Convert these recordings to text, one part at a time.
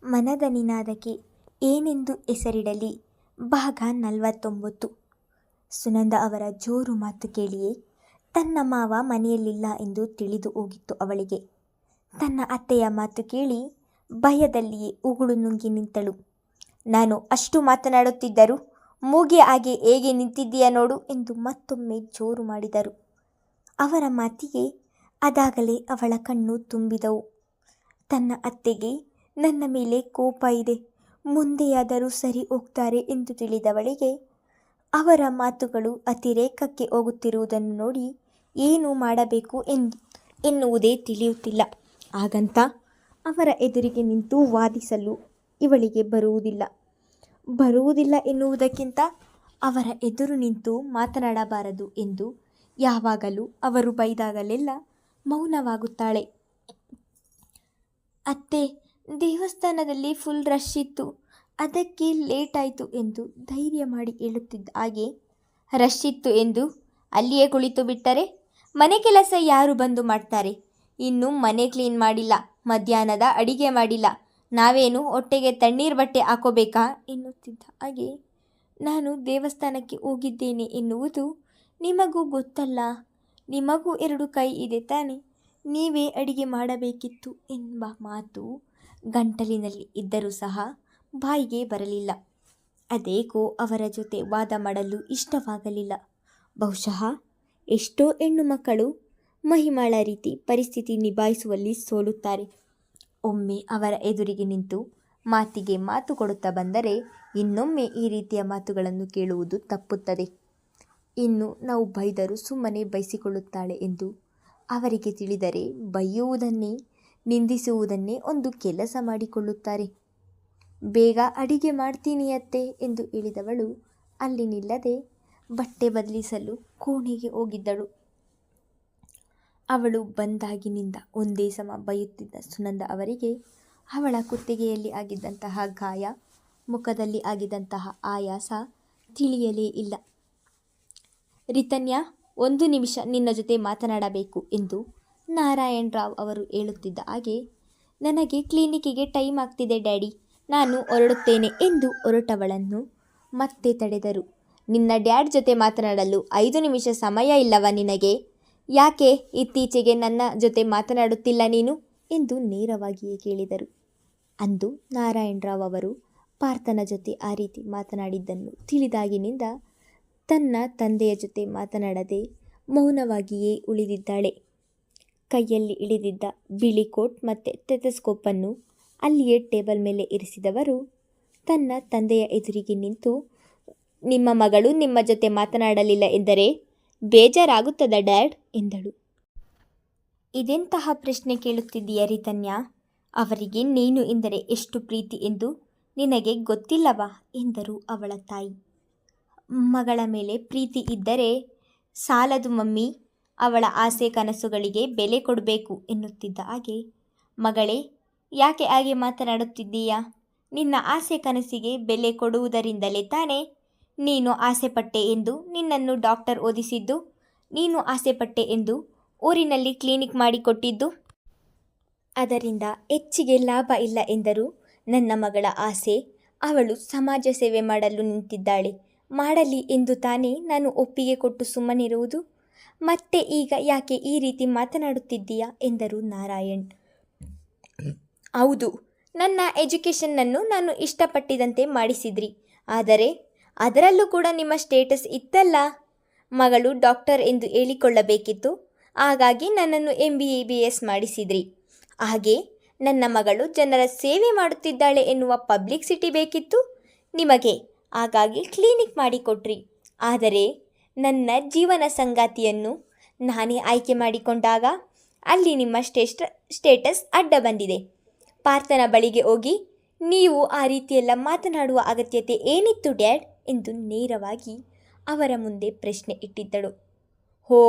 ಮನದ ನಿನಾದಕ್ಕೆ ಏನೆಂದು ಹೆಸರಿಡಲಿ ಭಾಗ 49. ಸುನಂದ ಅವರ ಜೋರು ಮಾತು ಕೇಳಿಯೇ ತನ್ನ ಮಾವ ಮನೆಯಲ್ಲಿಲ್ಲ ಎಂದು ತಿಳಿದು ಹೋಗಿತ್ತು ಅವಳಿಗೆ. ತನ್ನ ಅತ್ತೆಯ ಮಾತು ಕೇಳಿ ಭಯದಲ್ಲಿಯೇ ಉಗುಳು ನುಂಗಿ ನಿಂತಳು. ನಾನು ಅಷ್ಟು ಮಾತನಾಡುತ್ತಿದ್ದರು ಮೂಗೆ ಹಾಗೆ ಹೇಗೆ ನಿಂತಿದ್ದೀಯ ನೋಡು ಎಂದು ಮತ್ತೊಮ್ಮೆ ಜೋರು ಮಾಡಿದರು. ಅವರ ಮಾತಿಗೆ ಅದಾಗಲೇ ಅವಳ ಕಣ್ಣು ತುಂಬಿದವು. ತನ್ನ ಅತ್ತೆಗೆ ನನ್ನ ಮೇಲೆ ಕೋಪ ಇದೆ, ಮುಂದೆಯಾದರೂ ಸರಿ ಹೋಗ್ತಾರೆ ಎಂದು ತಿಳಿದವಳಿಗೆ ಅವರ ಮಾತುಗಳು ಅತಿರೇಕಕ್ಕೆ ಹೋಗುತ್ತಿರುವುದನ್ನು ನೋಡಿ ಏನು ಮಾಡಬೇಕು ಎನ್ನುವುದೇ ತಿಳಿಯುತ್ತಿಲ್ಲ. ಹಾಗಂತ ಅವರ ಎದುರಿಗೆ ನಿಂತು ವಾದಿಸಲು ಇವಳಿಗೆ ಬರುವುದಿಲ್ಲ ಎನ್ನುವುದಕ್ಕಿಂತ ಅವರ ಎದುರು ನಿಂತು ಮಾತನಾಡಬಾರದು ಎಂದು ಯಾವಾಗಲೂ ಅವರು ಬೈದಾಗಲೆಲ್ಲ ಮೌನವಾಗುತ್ತಾಳೆ. ಅತ್ತೆ, ದೇವಸ್ಥಾನದಲ್ಲಿ ಫುಲ್ ರಶ್ ಇತ್ತು, ಅದಕ್ಕೆ ಲೇಟ್ ಆಯಿತು ಎಂದು ಧೈರ್ಯ ಮಾಡಿ ಹೇಳುತ್ತಿದ್ದ ಹಾಗೆ, ರಶ್ ಇತ್ತು ಎಂದು ಅಲ್ಲಿಯೇ ಕುಳಿತು ಬಿಟ್ಟರೆ ಮನೆ ಕೆಲಸ ಯಾರು ಬಂದು ಮಾಡ್ತಾರೆ? ಇನ್ನು ಮನೆ ಕ್ಲೀನ್ ಮಾಡಿಲ್ಲ, ಮಧ್ಯಾಹ್ನದ ಅಡಿಗೆ ಮಾಡಿಲ್ಲ, ನಾವೇನು ಹೊಟ್ಟೆಗೆ ತಣ್ಣೀರು ಬಟ್ಟೆ ಹಾಕೋಬೇಕಾ ಎನ್ನುತ್ತಿದ್ದ ಹಾಗೆ, ನಾನು ದೇವಸ್ಥಾನಕ್ಕೆ ಹೋಗಿದ್ದೇನೆ ಎನ್ನುವುದು ನಿಮಗೂ ಗೊತ್ತಲ್ಲ, ನಿಮಗೂ 2 ಕೈ ಇದೆ ತಾನೆ, ನೀವೇ ಅಡಿಗೆ ಮಾಡಬೇಕಿತ್ತು ಎಂಬ ಮಾತು ಗಂಟಲಿನಲ್ಲಿ ಇದ್ದರೂ ಸಹ ಬಾಯಿಗೆ ಬರಲಿಲ್ಲ. ಅದೇಕೋ ಅವರ ಜೊತೆ ವಾದ ಮಾಡಲು ಇಷ್ಟವಾಗಲಿಲ್ಲ. ಬಹುಶಃ ಎಷ್ಟೋ ಹೆಣ್ಣು ಮಕ್ಕಳು ಮಹಿಮಾಳ ರೀತಿ ಪರಿಸ್ಥಿತಿ ನಿಭಾಯಿಸುವಲ್ಲಿ ಸೋಲುತ್ತಾರೆ. ಒಮ್ಮೆ ಅವರ ಎದುರಿಗೆ ನಿಂತು ಮಾತಿಗೆ ಮಾತು ಕೊಡುತ್ತಾ ಬಂದರೆ ಇನ್ನೊಮ್ಮೆ ಈ ರೀತಿಯ ಮಾತುಗಳನ್ನು ಕೇಳುವುದು ತಪ್ಪುತ್ತದೆ. ಇನ್ನು ನಾವು ಬೈದರೂ ಸುಮ್ಮನೆ ಬೈಸಿಕೊಳ್ಳುತ್ತಾಳೆ ಎಂದು ಅವರಿಗೆ ತಿಳಿದರೆ ಬೈಯುವುದನ್ನೇ ನಿಂದಿಸುವುದನ್ನೇ ಒಂದು ಕೆಲಸ ಮಾಡಿಕೊಳ್ಳುತ್ತಾರೆ. ಬೇಗ ಅಡಿಗೆ ಮಾಡ್ತೀನಿ ಅತ್ತೆ ಎಂದು ಹೇಳಿದವಳು ಅಲ್ಲಿ ನಿಲ್ಲದೆ ಬಟ್ಟೆ ಬದಲಿಸಲು ಕೋಣೆಗೆ ಹೋಗಿದ್ದಳು. ಅವಳು ಬಂದಾಗಿನಿಂದ ಒಂದೇ ಸಮ ಬೈಯುತ್ತಿದ್ದ ಸುನಂದ ಅವರಿಗೆ ಅವಳ ಕುತ್ತಿಗೆಯಲ್ಲಿ ಆಗಿದ್ದಂತಹ ಗಾಯ, ಮುಖದಲ್ಲಿ ಆಗಿದ್ದಂತಹ ಆಯಾಸ ತಿಳಿಯಲೇ ಇಲ್ಲ. ರಿತನ್ಯಾ, 1 ನಿಮಿಷ ನಿನ್ನ ಜೊತೆ ಮಾತನಾಡಬೇಕು ಎಂದು ನಾರಾಯಣರಾವ್ ಅವರು ಹೇಳುತ್ತಿದ್ದ ಹಾಗೆ, ನನಗೆ ಕ್ಲಿನಿಕ್ಕಿಗೆ ಟೈಮ್ ಆಗ್ತಿದೆ ಡ್ಯಾಡಿ, ನಾನು ಹೊರಡುತ್ತೇನೆ ಎಂದು ಹೊರಟವಳನ್ನು ಮತ್ತೆ ತಡೆದರು. ನಿನ್ನ ಡ್ಯಾಡ್ ಜೊತೆ ಮಾತನಾಡಲು 5 ನಿಮಿಷ ಸಮಯ ಇಲ್ಲವಾ ನಿನಗೆ? ಯಾಕೆ ಇತ್ತೀಚೆಗೆ ನನ್ನ ಜೊತೆ ಮಾತನಾಡುತ್ತಿಲ್ಲ ನೀನು ಎಂದು ನೇರವಾಗಿಯೇ ಕೇಳಿದರು. ಅಂದು ನಾರಾಯಣರಾವ್ ಅವರು ಪಾರ್ಥನ ಜೊತೆ ಆ ರೀತಿ ಮಾತನಾಡಿದ್ದನ್ನು ತಿಳಿದಾಗಿನಿಂದ ತನ್ನ ತಂದೆಯ ಜೊತೆ ಮಾತನಾಡದೆ ಮೌನವಾಗಿಯೇ ಉಳಿದಿದ್ದಾಳೆ. ಕೈಯಲ್ಲಿ ಹಿಡಿದಿದ್ದ ಬಿಳಿ ಕೋಟ್ ಮತ್ತು ಟೆಥಸ್ಕೋಪನ್ನು ಅಲ್ಲಿಯೇ ಟೇಬಲ್ ಮೇಲೆ ಇರಿಸಿದವರು ತನ್ನ ತಂದೆಯ ಎದುರಿಗೆ ನಿಂತು, ನಿಮ್ಮ ಮಗಳು ನಿಮ್ಮ ಜೊತೆ ಮಾತನಾಡಲಿಲ್ಲ ಎಂದರೆ ಬೇಜಾರಾಗುತ್ತದ ಡ್ಯಾಡ್ ಎಂದಳು. ಇದೆಂತಹ ಪ್ರಶ್ನೆ ಕೇಳುತ್ತಿದ್ದೀಯ ರಿತನ್ಯಾ? ಅವರಿಗೆ ನೀನು ಎಂದರೆ ಎಷ್ಟು ಪ್ರೀತಿ ಎಂದು ನಿನಗೆ ಗೊತ್ತಿಲ್ಲವಾ ಎಂದರು ಅವಳ ತಾಯಿ. ಮಗಳ ಮೇಲೆ ಪ್ರೀತಿ ಇದ್ದರೆ ಸಾಲದು ಮಮ್ಮಿ, ಅವಳ ಆಸೆ ಕನಸುಗಳಿಗೆ ಬೆಲೆ ಕೊಡಬೇಕು ಎನ್ನುತ್ತಿದ್ದ ಹಾಗೆ, ಮಗಳೇ ಯಾಕೆ ಹಾಗೆ ಮಾತನಾಡುತ್ತಿದ್ದೀಯಾ? ನಿನ್ನ ಆಸೆ ಕನಸಿಗೆ ಬೆಲೆ ಕೊಡುವುದರಿಂದಲೇ ತಾನೇ ನೀನು ಆಸೆಪಟ್ಟೆ ಎಂದು ನಿನ್ನನ್ನು ಡಾಕ್ಟರ್ ಓದಿಸಿದ್ದು, ನೀನು ಆಸೆಪಟ್ಟೆ ಎಂದು ಊರಿನಲ್ಲಿ ಕ್ಲಿನಿಕ್ ಮಾಡಿಕೊಟ್ಟಿದ್ದು. ಅದರಿಂದ ಹೆಚ್ಚಿಗೆ ಲಾಭ ಇಲ್ಲ ಎಂದರು ನನ್ನ ಮಗಳ ಆಸೆ. ಅವಳು ಸಮಾಜ ಸೇವೆ ಮಾಡಲು ನಿಂತಿದ್ದಾಳೆ, ಮಾಡಲಿ ಎಂದು ತಾನೇ ನಾನು ಒಪ್ಪಿಗೆ ಕೊಟ್ಟು ಸುಮ್ಮನಿರುವುದು. ಮತ್ತೆ ಈಗ ಯಾಕೆ ಈ ರೀತಿ ಮಾತನಾಡುತ್ತಿದ್ದೀಯಾ ಎಂದರು ನಾರಾಯಣ್. ಹೌದು, ನನ್ನ ಎಜುಕೇಷನ್ನನ್ನು ನಾನು ಇಷ್ಟಪಟ್ಟಿದಂತೆ ಮಾಡಿಸಿದ್ರಿ, ಆದರೆ ಅದರಲ್ಲೂ ಕೂಡ ನಿಮ್ಮ ಸ್ಟೇಟಸ್ ಇತ್ತಲ್ಲ, ಮಗಳು ಡಾಕ್ಟರ್ ಎಂದು ಹೇಳಿಕೊಳ್ಳಬೇಕಿತ್ತು, ಹಾಗಾಗಿ ನನ್ನನ್ನು MBBS ಮಾಡಿಸಿದ್ರಿ. ಹಾಗೆ ನನ್ನ ಮಗಳು ಜನರ ಸೇವೆ ಮಾಡುತ್ತಿದ್ದಾಳೆ ಎನ್ನುವ ಪಬ್ಲಿಸಿಟಿ ಬೇಕಿತ್ತು ನಿಮಗೆ, ಹಾಗಾಗಿ ಕ್ಲಿನಿಕ್ ಮಾಡಿಕೊಟ್ರಿ. ಆದರೆ ನನ್ನ ಜೀವನ ಸಂಗಾತಿಯನ್ನು ನಾನೇ ಆಯ್ಕೆ ಮಾಡಿಕೊಂಡಾಗ ಅಲ್ಲಿ ನಿಮ್ಮ ಸ್ಟೇಟಸ್ ಅಡ್ಡ ಬಂದಿದೆ. ಪಾರ್ಥನ ಬಳಿಗೆ ಹೋಗಿ ನೀವು ಆ ರೀತಿಯೆಲ್ಲ ಮಾತನಾಡುವ ಅಗತ್ಯತೆ ಏನಿತ್ತು ಡ್ಯಾಡ್ ಎಂದು ನೇರವಾಗಿ ಅವರ ಮುಂದೆ ಪ್ರಶ್ನೆ ಇಟ್ಟಿದ್ದಳು. ಹೋ,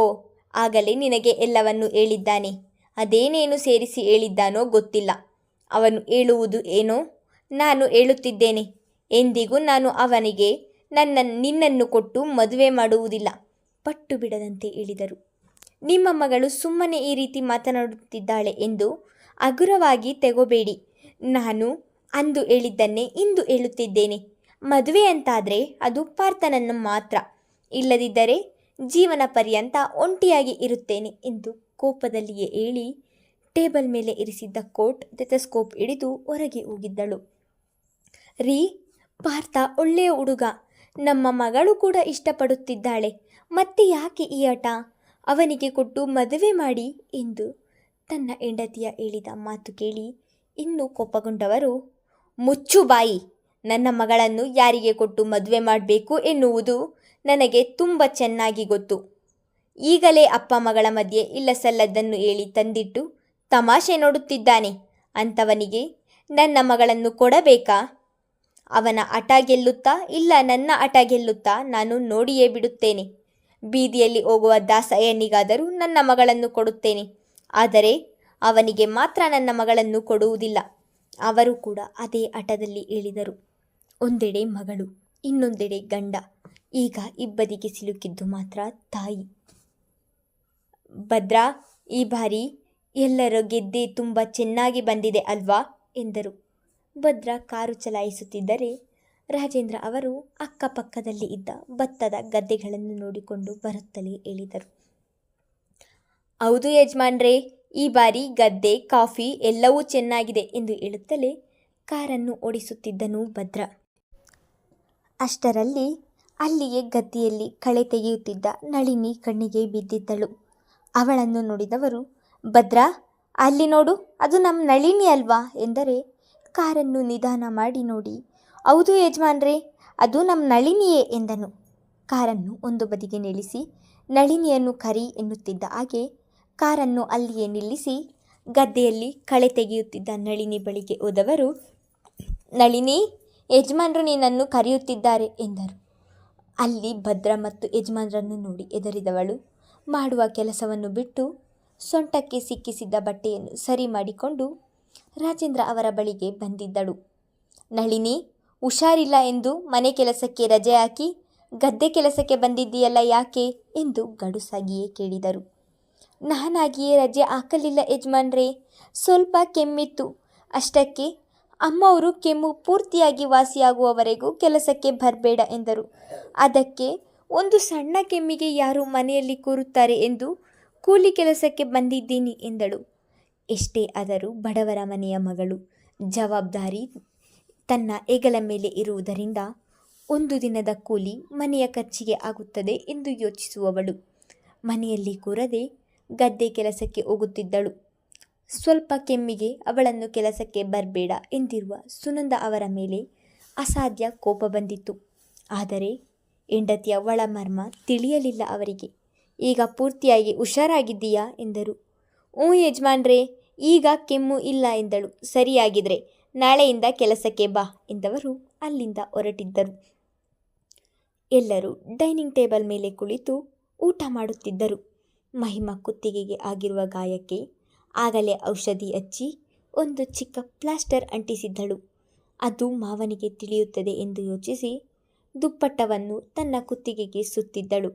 ಆಗಲೇ ನಿನಗೆ ಎಲ್ಲವನ್ನೂ ಹೇಳಿದ್ದಾನೆ, ಅದೇನೇನು ಸೇರಿಸಿ ಹೇಳಿದ್ದಾನೋ ಗೊತ್ತಿಲ್ಲ. ಅವನು ಹೇಳುವುದು ಏನೋ ನಾನು ಹೇಳುತ್ತಿದ್ದೇನೆ. ಎಂದಿಗೂ ನಾನು ಅವನಿಗೆ ನಿನ್ನನ್ನು ಕೊಟ್ಟು ಮದುವೆ ಮಾಡುವುದಿಲ್ಲ, ಪಟ್ಟು ಬಿಡದಂತೆ ಹೇಳಿದರು. ನಿಮ್ಮ ಮಗಳು ಸುಮ್ಮನೆ ಈ ರೀತಿ ಮಾತನಾಡುತ್ತಿದ್ದಾಳೆ ಎಂದು ಹಗುರವಾಗಿ ತೆಗೋಬೇಡಿ. ನಾನು ಅಂದು ಹೇಳಿದ್ದನ್ನೇ ಇಂದು ಹೇಳುತ್ತಿದ್ದೇನೆ. ಮದುವೆ ಅಂತಾದರೆ ಅದು ಪಾರ್ಥನನ್ನು ಮಾತ್ರ, ಇಲ್ಲದಿದ್ದರೆ ಜೀವನ ಪರ್ಯಂತ ಒಂಟಿಯಾಗಿ ಇರುತ್ತೇನೆ ಎಂದು ಕೋಪದಲ್ಲಿಯೇ ಹೇಳಿ ಟೇಬಲ್ ಮೇಲೆ ಇರಿಸಿದ್ದ ಕೋಟ್ ಟೆಥಸ್ಕೋಪ್ ಹಿಡಿದು ಹೊರಗೆ ಹೋಗಿದ್ದಳು. ರೀ, ಪಾರ್ಥ ಒಳ್ಳೆಯ ಹುಡುಗ, ನಮ್ಮ ಮಗಳು ಕೂಡ ಇಷ್ಟಪಡುತ್ತಿದ್ದಾಳೆ, ಮತ್ತೆ ಯಾಕೆ ಈ ಹಠ? ಅವನಿಗೆ ಕೊಟ್ಟು ಮದುವೆ ಮಾಡಿ ಎಂದು ತನ್ನ ಹೆಂಡತಿಯ ಹೇಳಿದ ಮಾತು ಕೇಳಿ ಇನ್ನೂ ಕೋಪಗೊಂಡವರು, ಮುಚ್ಚು ಬಾಯಿ, ನನ್ನ ಮಗಳನ್ನು ಯಾರಿಗೆ ಕೊಟ್ಟು ಮದುವೆ ಮಾಡಬೇಕು ಎನ್ನುವುದು ನನಗೆ ತುಂಬ ಚೆನ್ನಾಗಿ ಗೊತ್ತು. ಈಗಲೇ ಅಪ್ಪ ಮಗಳ ಮಧ್ಯೆ ಇಲ್ಲಸಲ್ಲದನ್ನು ಹೇಳಿ ತಂದಿಟ್ಟು ತಮಾಷೆ ನೋಡುತ್ತಿದ್ದಾನೆ. ಅಂಥವನಿಗೆ ನನ್ನ ಮಗಳನ್ನು ಕೊಡಬೇಕಾ? ಅವನ ಹಠ ಗೆಲ್ಲುತ್ತಾ ಇಲ್ಲ ನನ್ನ ಹಠ ಗೆಲ್ಲುತ್ತಾ ನಾನು ನೋಡಿಯೇ ಬಿಡುತ್ತೇನೆ. ಬೀದಿಯಲ್ಲಿ ಹೋಗುವ ದಾಸಯ್ಯನಿಗಾದರೂ ನನ್ನ ಮಗಳನ್ನು ಕೊಡುತ್ತೇನೆ, ಆದರೆ ಅವನಿಗೆ ಮಾತ್ರ ನನ್ನ ಮಗಳನ್ನು ಕೊಡುವುದಿಲ್ಲ. ಅವರು ಕೂಡ ಅದೇ ಹಠದಲ್ಲಿ ಹೇಳಿದರು. ಒಂದೆಡೆ ಮಗಳು, ಇನ್ನೊಂದೆಡೆ ಗಂಡ, ಈಗ ಇಬ್ಬರಿಗೆ ಸಿಲುಕಿದ್ದು ಮಾತ್ರ ತಾಯಿ. ಭದ್ರಾ, ಈ ಬಾರಿ ಎಲ್ಲರ ಗೆದ್ದೆ ತುಂಬ ಚೆನ್ನಾಗಿ ಬಂದಿದೆ ಅಲ್ವಾ ಎಂದರು. ಭದ್ರಾ ಕಾರು ಚಲಾಯಿಸುತ್ತಿದ್ದರೆ ರಾಜೇಂದ್ರ ಅವರು ಅಕ್ಕಪಕ್ಕದಲ್ಲಿ ಇದ್ದ ಭತ್ತದ ಗದ್ದೆಗಳನ್ನು ನೋಡಿಕೊಂಡು ಬರುತ್ತಲೇ ಹೇಳಿದರು. ಹೌದು ಯಜಮಾನ್ರೇ, ಈ ಬಾರಿ ಗದ್ದೆ, ಕಾಫಿ ಎಲ್ಲವೂ ಚೆನ್ನಾಗಿದೆ ಎಂದು ಹೇಳುತ್ತಲೇ ಕಾರನ್ನು ಓಡಿಸುತ್ತಿದ್ದನು ಭದ್ರಾ. ಅಷ್ಟರಲ್ಲಿ ಅಲ್ಲಿಯೇ ಗದ್ದೆಯಲ್ಲಿ ಕಳೆ ತೆಗೆಯುತ್ತಿದ್ದ ನಳಿನಿ ಕಣ್ಣಿಗೆ ಬಿದ್ದಿದ್ದಳು. ಅವಳನ್ನು ನೋಡಿದವರು, ಭದ್ರಾ, ಅಲ್ಲಿ ನೋಡು, ಅದು ನಮ್ಮ ನಳಿನಿ ಅಲ್ವಾ ಎಂದರೆ ಕಾರನ್ನು ನಿಧಾನ ಮಾಡಿ ನೋಡಿ, ಹೌದು ಯಜಮಾನ್ರೇ, ಅದು ನಮ್ಮ ನಳಿನಿಯೇ ಎಂದನು. ಕಾರನ್ನು ಒಂದು ಬದಿಗೆ ನಿಲ್ಲಿಸಿ ನಳಿನಿಯನ್ನು ಕರಿ ಎನ್ನುತ್ತಿದ್ದ ಹಾಗೆ ಕಾರನ್ನು ಅಲ್ಲಿಯೇ ನಿಲ್ಲಿಸಿ ಗದ್ದೆಯಲ್ಲಿ ಕಳೆ ತೆಗೆಯುತ್ತಿದ್ದ ನಳಿನಿ ಬಳಿಗೆ ಹೋದವರು, ನಳಿನಿ, ಯಜಮಾನ್ರು ನಿನ್ನನ್ನು ಕರೆಯುತ್ತಿದ್ದಾರೆ ಎಂದರು. ಅಲ್ಲಿ ಭದ್ರ ಮತ್ತು ಯಜಮಾನ್ರನ್ನು ನೋಡಿ ಹೆದರಿದವಳು ಮಾಡುವ ಕೆಲಸವನ್ನು ಬಿಟ್ಟು ಸೊಂಟಕ್ಕೆ ಸಿಕ್ಕಿಸಿದ್ದ ಬಟ್ಟೆಯನ್ನು ಸರಿ ಮಾಡಿಕೊಂಡು ರಾಜೇಂದ್ರ ಅವರ ಬಳಿಗೆ ಬಂದಿದ್ದಳು. ನಳಿನಿ, ಹುಷಾರಿಲ್ಲ ಎಂದು ಮನೆ ಕೆಲಸಕ್ಕೆ ರಜೆ ಹಾಕಿ ಗದ್ದೆ ಕೆಲಸಕ್ಕೆ ಬಂದಿದ್ದೀಯಲ್ಲ, ಯಾಕೆ ಎಂದು ಗಡುಸಾಗಿಯೇ ಕೇಳಿದರು. ನಾನಾಗಿಯೇ ರಜೆ ಹಾಕಲಿಲ್ಲ ಯಜಮಾನ್ರೇ, ಸ್ವಲ್ಪ ಕೆಮ್ಮಿತ್ತು ಅಷ್ಟಕ್ಕೆ. ಅಮ್ಮವರು ಕೆಮ್ಮು ಪೂರ್ತಿಯಾಗಿ ವಾಸಿಯಾಗುವವರೆಗೂ ಕೆಲಸಕ್ಕೆ ಬರಬೇಡ ಎಂದರು. ಅದಕ್ಕೆ ಒಂದು ಸಣ್ಣ ಕೆಮ್ಮಿಗೆ ಯಾರು ಮನೆಯಲ್ಲಿ ಕೂರುತ್ತಾರೆ ಎಂದು ಕೂಲಿ ಕೆಲಸಕ್ಕೆ ಬಂದಿದ್ದೀನಿ ಎಂದಳು. ಎಷ್ಟೇ ಆದರೂ ಬಡವರ ಮನೆಯ ಮಗಳು, ಜವಾಬ್ದಾರಿ ತನ್ನ ಹೆಗಲ ಮೇಲೆ ಇರುವುದರಿಂದ ಒಂದು ದಿನದ ಕೂಲಿ ಮನೆಯ ಖರ್ಚಿಗೆ ಆಗುತ್ತದೆ ಎಂದು ಯೋಚಿಸುವವಳು ಮನೆಯಲ್ಲಿ ಕೂರದೆ ಗದ್ದೆ ಕೆಲಸಕ್ಕೆ ಹೋಗುತ್ತಿದ್ದಳು. ಸ್ವಲ್ಪ ಕೆಮ್ಮಿಗೆ ಅವಳನ್ನು ಕೆಲಸಕ್ಕೆ ಬರಬೇಡ ಎಂದಿರುವ ಸುನಂದ ಅವರ ಮೇಲೆ ಅಸಾಧ್ಯ ಕೋಪ ಬಂದಿತ್ತು. ಆದರೆ ಹೆಂಡತಿಯ ಒಳಮರ್ಮ ತಿಳಿಯಲಿಲ್ಲ ಅವರಿಗೆ. ಈಗ ಪೂರ್ತಿಯಾಗಿ ಹುಷಾರಾಗಿದ್ದೀಯಾ ಎಂದರು. ಹ್ಞೂ ಯಜಮಾನ್ರೇ, ಈಗ ಕೆಮ್ಮು ಇಲ್ಲ ಎಂದಳು. ಸರಿಯಾಗಿದ್ರೆ ನಾಳೆಯಿಂದ ಕೆಲಸಕ್ಕೆ ಬಾ ಎಂದವರು ಅಲ್ಲಿಂದ ಹೊರಟಿದ್ದರು. ಎಲ್ಲರೂ ಡೈನಿಂಗ್ ಟೇಬಲ್ ಮೇಲೆ ಕುಳಿತು ಊಟ ಮಾಡುತ್ತಿದ್ದರು. ಮಹಿಮಾ ಕುತ್ತಿಗೆಗೆ ಆಗಿರುವ ಗಾಯಕ್ಕೆ ಆಗಲೇ ಔಷಧಿ ಹಚ್ಚಿ ಒಂದು ಚಿಕ್ಕ ಪ್ಲಾಸ್ಟರ್ ಅಂಟಿಸಿದ್ದಳು. ಅದು ಮಾವನಿಗೆ ತಿಳಿಯುತ್ತದೆ ಎಂದು ಯೋಚಿಸಿ ದುಪ್ಪಟ್ಟವನ್ನು ತನ್ನ ಕುತ್ತಿಗೆಗೆ ಸುತ್ತಿದ್ದಳು.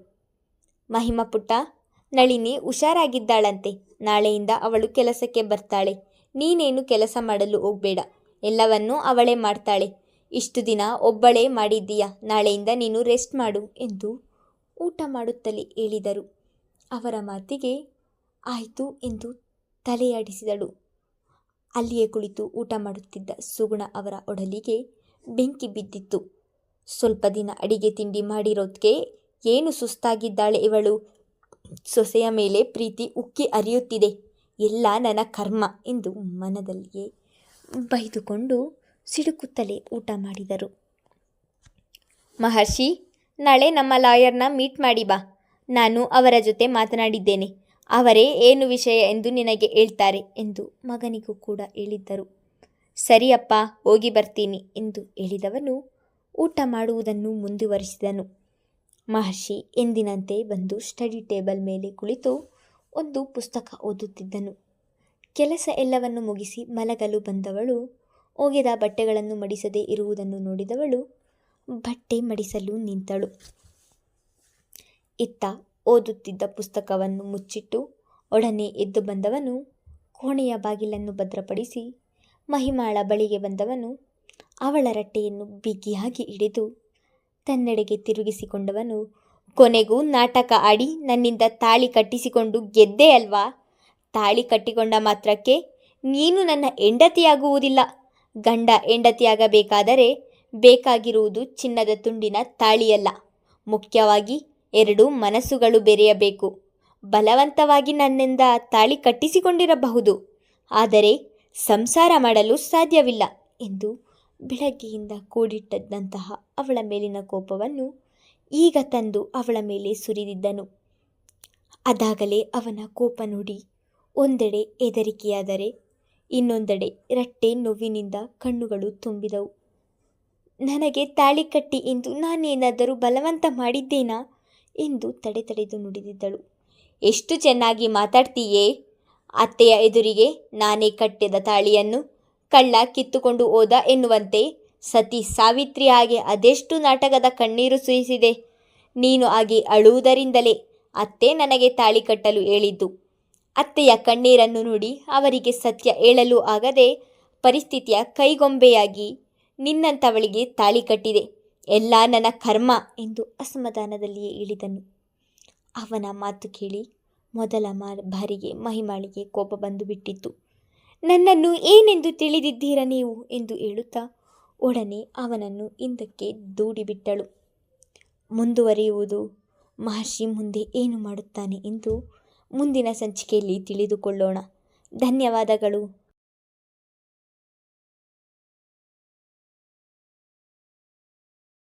ಮಹಿಮಾ ಪುಟ್ಟ, ನಳಿನಿ ಹುಷಾರಾಗಿದ್ದಾಳಂತೆ, ನಾಳೆಯಿಂದ ಅವಳು ಕೆಲಸಕ್ಕೆ ಬರ್ತಾಳೆ. ನೀನೇನು ಕೆಲಸ ಮಾಡಲು ಹೋಗಬೇಡ, ಎಲ್ಲವನ್ನೂ ಅವಳೇ ಮಾಡ್ತಾಳೆ. ಇಷ್ಟು ದಿನ ಒಬ್ಬಳೇ ಮಾಡಿದ್ದೀಯಾ, ನಾಳೆಯಿಂದ ನೀನು ರೆಸ್ಟ್ ಮಾಡು ಎಂದು ಊಟ ಮಾಡುತ್ತಲೇ ಹೇಳಿದರು. ಅವರ ಮಾತಿಗೆ ಆಯಿತು ಎಂದು ತಲೆಯಾಡಿಸಿದಳು. ಅಲ್ಲಿಯೇ ಕುಳಿತು ಊಟ ಮಾಡುತ್ತಿದ್ದ ಸುಗುಣ ಅವರ ಒಡಲಿಗೆ ಬೆಂಕಿ ಬಿದ್ದಿತ್ತು. ಸ್ವಲ್ಪ ದಿನ ಅಡಿಗೆ ತಿಂಡಿ ಮಾಡಿರೋದಕ್ಕೆ ಏನು ಸುಸ್ತಾಗಿದ್ದಾಳೆ ಇವಳು. ಸೊಸೆಯ ಮೇಲೆ ಪ್ರೀತಿ ಉಕ್ಕಿ ಹರಿಯುತ್ತಿದೆ, ಎಲ್ಲ ನನ್ನ ಕರ್ಮ ಎಂದು ಮನದಲ್ಲಿಯೇ ಬೈದುಕೊಂಡು ಸಿಡುಕುತ್ತಲೇ ಊಟ ಮಾಡಿದರು. ಮಹರ್ಷಿ, ನಾಳೆ ನಮ್ಮ ಲಾಯರ್ನ ಮೀಟ್ ಮಾಡಿ ಬಾ, ನಾನು ಅವರ ಜೊತೆ ಮಾತನಾಡಿದ್ದೇನೆ, ಅವರೇ ಏನು ವಿಷಯ ಎಂದು ನಿನಗೆ ಹೇಳ್ತಾರೆ ಎಂದು ಮಗನಿಗೂ ಕೂಡ ಹೇಳಿದ್ದರು. ಸರಿಯಪ್ಪ, ಹೋಗಿ ಬರ್ತೀನಿ ಎಂದು ಹೇಳಿದವನು ಊಟ ಮಾಡುವುದನ್ನು ಮುಂದುವರಿಸಿದನು. ಮಹರ್ಷಿ ಎಂದಿನಂತೆ ಬಂದು ಸ್ಟಡಿ ಟೇಬಲ್ ಮೇಲೆ ಕುಳಿತು ಒಂದು ಪುಸ್ತಕ ಓದುತ್ತಿದ್ದನು. ಕೆಲಸ ಎಲ್ಲವನ್ನು ಮುಗಿಸಿ ಮಲಗಲು ಬಂದವಳು ಒಗೆದ ಬಟ್ಟೆಗಳನ್ನು ಮಡಿಸದೇ ಇರುವುದನ್ನು ನೋಡಿದವಳು ಬಟ್ಟೆ ಮಡಿಸಲು ನಿಂತಳು. ಇತ್ತ ಓದುತ್ತಿದ್ದ ಪುಸ್ತಕವನ್ನು ಮುಚ್ಚಿಟ್ಟು ಒಡನೆ ಎದ್ದು ಬಂದವನು ಕೋಣೆಯ ಬಾಗಿಲನ್ನು ಭದ್ರಪಡಿಸಿ ಮಹಿಮಾಳ ಬಳಿಗೆ ಬಂದವನು, ಅವಳ ರಟ್ಟೆಯನ್ನು ಬಿಗಿಯಾಗಿ ಹಿಡಿದು ತನ್ನೆಡೆಗೆ ತಿರುಗಿಸಿಕೊಂಡವನು, ಕೊನೆಗೂ ನಾಟಕ ಆಡಿ ನನ್ನಿಂದ ತಾಳಿ ಕಟ್ಟಿಸಿಕೊಂಡು ಗೆದ್ದೆ ಅಲ್ವಾ? ತಾಳಿ ಕಟ್ಟಿಕೊಂಡ ಮಾತ್ರಕ್ಕೆ ನೀನು ನನ್ನ ಹೆಂಡತಿಯಾಗುವುದಿಲ್ಲ. ಗಂಡ ಹೆಂಡತಿಯಾಗಬೇಕಾದರೆ ಬೇಕಾಗಿರುವುದು ಚಿನ್ನದ ತುಂಡಿನ ತಾಳಿಯಲ್ಲ, ಮುಖ್ಯವಾಗಿ 2 ಮನಸ್ಸುಗಳು ಬೆರೆಯಬೇಕು. ಬಲವಂತವಾಗಿ ನನ್ನಿಂದ ತಾಳಿ ಕಟ್ಟಿಸಿಕೊಂಡಿರಬಹುದು, ಆದರೆ ಸಂಸಾರ ಮಾಡಲು ಸಾಧ್ಯವಿಲ್ಲ ಎಂದು ಬೆಳಗ್ಗೆಯಿಂದ ಕೂಡಿಟ್ಟಂತಹ ಅವಳ ಮೇಲಿನ ಕೋಪವನ್ನು ಈಗ ತಂದು ಅವಳ ಮೇಲೆ ಸುರಿದಿದ್ದನು. ಅದಾಗಲೇ ಅವನ ಕೋಪ ನೋಡಿ ಒಂದೆಡೆ ಹೆದರಿಕೆಯಾದರೆ ಇನ್ನೊಂದೆಡೆ ರಟ್ಟೆ ನೋವಿನಿಂದ ಕಣ್ಣುಗಳು ತುಂಬಿದವು. ನನಗೆ ತಾಳಿ ಕಟ್ಟಿ ಎಂದು ನಾನೇನಾದರೂ ಬಲವಂತ ಮಾಡಿದ್ದೇನಾ ಎಂದು ತಡೆದು ನುಡಿದಿದ್ದಳು. ಎಷ್ಟು ಚೆನ್ನಾಗಿ ಮಾತಾಡ್ತೀಯೇ? ಅತ್ತೆಯ ಎದುರಿಗೆ ನಾನೇ ಕಟ್ಟಿದ ತಾಳಿಯನ್ನು ಕಳ್ಳ ಕಿತ್ತುಕೊಂಡು ಹೋದ ಎನ್ನುವಂತೆ ಸತಿ ಸಾವಿತ್ರಿ ಹಾಗೆ ಅದೆಷ್ಟು ನಾಟಕದ ಕಣ್ಣೀರು ಸುರಿಸಿದೆ. ನೀನು ಹಾಗೆ ಅಳುವುದರಿಂದಲೇ ಅತ್ತೆ ನನಗೆ ತಾಳಿ ಕಟ್ಟಲು ಹೇಳಿದ್ದು. ಅತ್ತೆಯ ಕಣ್ಣೀರನ್ನು ನೋಡಿ ಅವರಿಗೆ ಸತ್ಯ ಹೇಳಲು ಆಗದೆ ಪರಿಸ್ಥಿತಿಯ ಕೈಗೊಂಬೆಯಾಗಿ ನಿನ್ನಂಥವಳಿಗೆ ತಾಳಿ ಕಟ್ಟಿದೆ. ಎಲ್ಲ ನನ್ನ ಕರ್ಮ ಎಂದು ಅಸಮಾಧಾನದಲ್ಲಿಯೇ ಹೇಳಿದನು. ಅವನ ಮಾತು ಕೇಳಿ ಮೊದಲ ಬಾರಿಗೆ ಮಹಿಮಾಳಿಗೆ ಕೋಪ ಬಂದು ಬಿಟ್ಟಿತ್ತು. ನನ್ನನ್ನು ಏನೆಂದು ತಿಳಿದಿದ್ದೀರ ನೀವು ಎಂದು ಹೇಳುತ್ತಾ ಒಡನೆ ಅವನನ್ನು ಹಿಂದಕ್ಕೆ ದೂಡಿಬಿಟ್ಟಳು. ಮುಂದುವರಿಯುವುದು ಮಹರ್ಷಿ ಮುಂದೆ ಏನು ಮಾಡುತ್ತಾನೆ ಎಂದು ಮುಂದಿನ ಸಂಚಿಕೆಯಲ್ಲಿ ತಿಳಿದುಕೊಳ್ಳೋಣ. ಧನ್ಯವಾದಗಳು.